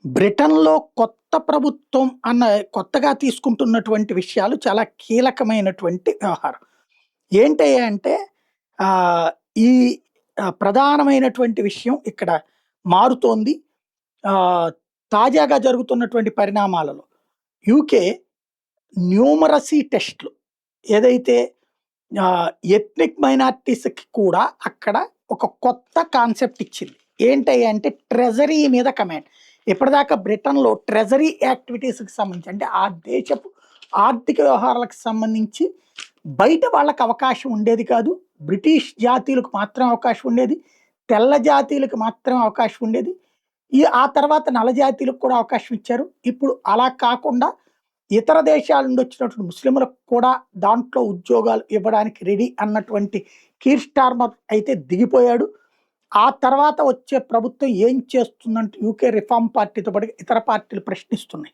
బ్రిటన్‌లో కొత్త ప్రభుత్వం కొత్తగా తీసుకుంటున్నటువంటి విషయాలు చాలా కీలకమైనటువంటి వ్యవహారం. ఏంటయ్యా అంటే ఆహ్, ఈ ప్రధానమైనటువంటి విషయం ఇక్కడ మారుతోంది. ఆహ్, తాజాగా జరుగుతున్నటువంటి పరిణామాలలో యూకే న్యూమరసీ టెస్ట్‌లు ఏదైతే ఆహ్, ఎథ్నిక్ మైనారిటీస్‌కి కూడా అక్కడ ఒక కొత్త కాన్సెప్ట్ ఇచ్చింది. ఏంటయ్యా అంటే ట్రెజరీ మీద కమాండ్. ఇప్పటిదాకా బ్రిటన్‌లో ట్రెజరీ యాక్టివిటీస్‌కి సంబంధించి అంటే ఆ దేశపు ఆర్థిక వ్యవహారాలకు సంబంధించి బయట వాళ్ళకి అవకాశం ఉండేది కాదు. బ్రిటిష్ జాతీయులకు మాత్రమే అవకాశం ఉండేది. తెల్ల జాతీయులకు మాత్రమే అవకాశం ఉండేది. ఆ తర్వాత నల్ల జాతీయులకు కూడా అవకాశం ఇచ్చారు. ఇప్పుడు అలా కాకుండా ఇతర దేశాల నుండి వచ్చినటువంటి ముస్లింలకు కూడా దాంట్లో ఉద్యోగాలు ఇవ్వడానికి రెడీ అన్నటువంటి కీర్ స్టార్మర్ అయితే దిగిపోయాడు. ఆ తర్వాత వచ్చే ప్రభుత్వం ఏం చేస్తుందంటే యూకే రిఫార్మ్ పార్టీతో పాటు ఇతర పార్టీలు ప్రశ్నిస్తున్నాయి.